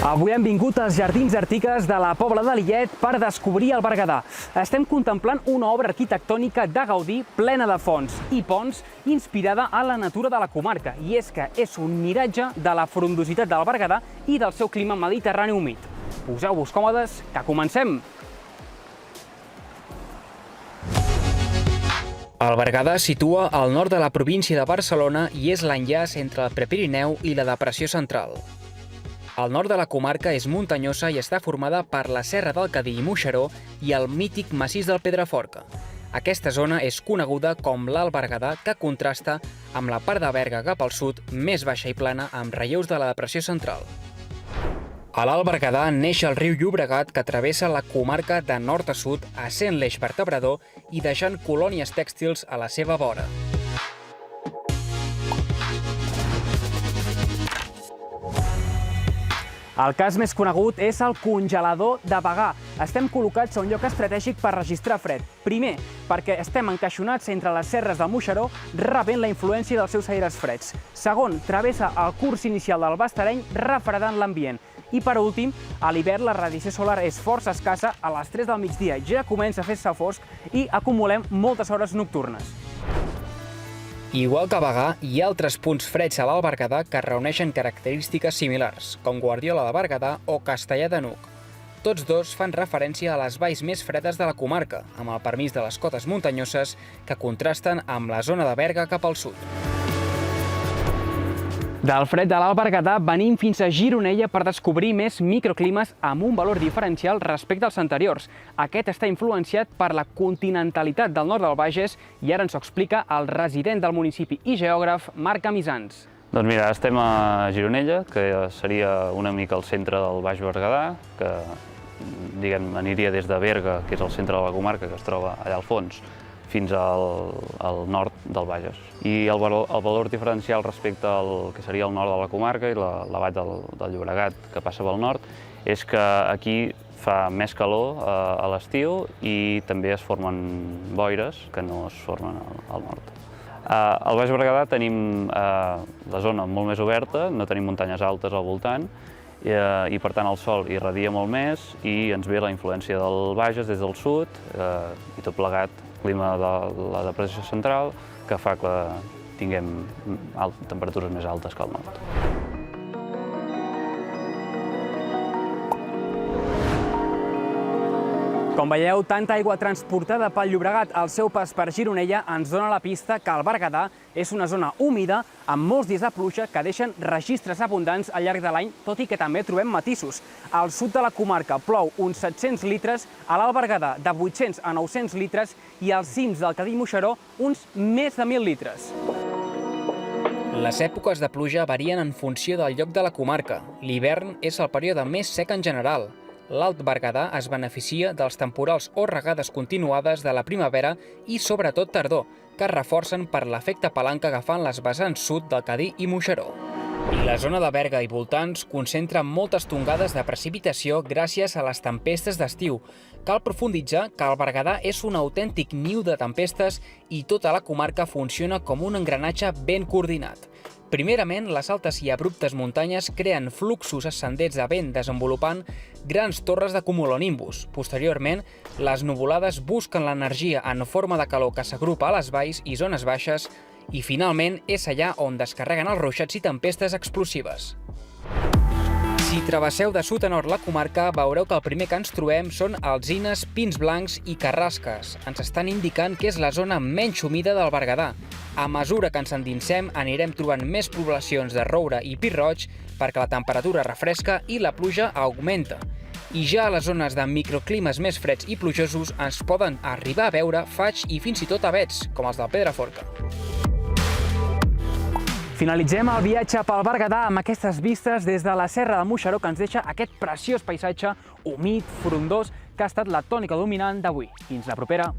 Avui hem vingut als Jardins Artigas de la Pobla de Lillet per descobrir el Berguedà. Estem contemplant una obra arquitectònica de Gaudí plena de fonts i ponts inspirada a la natura de la comarca. I és que és un miratge de la frondositat del Berguedà i del seu clima mediterrani humit. Poseu-vos còmodes, que comencem! El Berguedà es situa al nord de la província de Barcelona i és l'enllaç entre el Prepirineu i la Depressió Central. El nord de la comarca és muntanyosa i està formada per la Serra del Cadí i Moixeró i el mític massís del Pedraforca. Aquesta zona és coneguda com l'Alt Berguedà, que contrasta amb la part de Berga cap al sud, més baixa i plana, amb relleus de la Depressió Central. A l'Alt Berguedà neix el riu Llobregat, que travessa la comarca de nord a sud, essent l'eix vertebrador i deixant colònies tèxtils a la seva vora. El cas més conegut és el congelador de Bagà. Estem col·locats a un lloc estratègic per registrar fred. Primer, perquè estem encaixonats entre les serres del Moixeró, rebent la influència dels seus aires freds. Segon, travessa el curs inicial del Bastareny, refredant l'ambient. I per últim, a l'hivern la radiació solar és força escassa, a les 3 del migdia ja comença a fer-se fosc i acumulem moltes hores nocturnes. Igual que a Bagà, hi ha altres punts freds a l'Alt Berguedà que reuneixen característiques similars, com Guardiola de Berguedà o Castellar de N'Hug. Tots dos fan referència a les valls més fredes de la comarca, amb el permís de les cotes muntanyoses que contrasten amb la zona de Berga cap al sud. Del fred de l'Alt Berguedà venim fins a Gironella per descobrir més microclimes amb un valor diferencial respecte als anteriors. Aquest està influenciat per la continentalitat del nord del Bages i ara ens ho explica el resident del municipi i geògraf Marc Amisans. Doncs mira, estem a Gironella, que seria una mica el centre del Baix Berguedà, que aniria des de Berga, que és el centre de la comarca, que es troba allà al fons, fins al nord del Bages. I el valor diferencial respecte al que seria el nord de la comarca i la vall del Llobregat, que passa pel nord, és que aquí fa més calor a l'estiu i també es formen boires que no es formen al nord. Al Baix Berguedà tenim la zona molt més oberta, no tenim muntanyes altes al voltant, i per tant el sol irradia molt més i ens ve la influència del Bages des del sud i tot plegat clima de la Depressió Central, que fa que tinguem temperatures més altes que al nord. Com veieu, tanta aigua transportada pel Llobregat al seu pas per Gironella ens dona la pista que el Berguedà és una zona húmida amb molts dies de pluja que deixen registres abundants al llarg de l'any, tot i que també trobem matisos. Al sud de la comarca plou uns 700 litres, a l'Alt Berguedà de 800 a 900 litres i als cims del Cadí i Moixeró uns més de 1.000 litres. Les èpoques de pluja varien en funció del lloc de la comarca. L'hivern és el període més sec en general. L'Alt Berguedà es beneficia dels temporals o regades continuades de la primavera i sobretot tardor, que es reforcen per l'efecte palanca agafant les vessants sud del Cadí i Moixeró. I la zona de Berga i voltants concentra moltes tongades de precipitació gràcies a les tempestes d'estiu. Cal profunditzar que el Berguedà és un autèntic niu de tempestes i tota la comarca funciona com un engranatge ben coordinat. Primerament, les altes i abruptes muntanyes creen fluxos ascendents de vent desenvolupant grans torres de cumulonimbus. Posteriorment, les nuvolades busquen l'energia en forma de calor que s'agrupa a les valls i zones baixes i, finalment, és allà on descarreguen els ruixats i tempestes explosives. Si travesseu de sud a nord la comarca, veureu que el primer que ens trobem són alzines, pins blancs i carrasques. Ens estan indicant que és la zona menys humida del Berguedà. A mesura que ens endinsem, anirem trobant més poblacions de roure i pi roig perquè la temperatura refresca i la pluja augmenta. I ja a les zones de microclimes més freds i plujosos ens poden arribar a veure faigs i fins i tot avets, com els del Pedraforca. Finalitzem el viatge pel Berguedà amb aquestes vistes des de la Serra del Moixeró que ens deixa aquest preciós paisatge humit, frondós, que ha estat la tònica dominant d'avui. Fins la propera!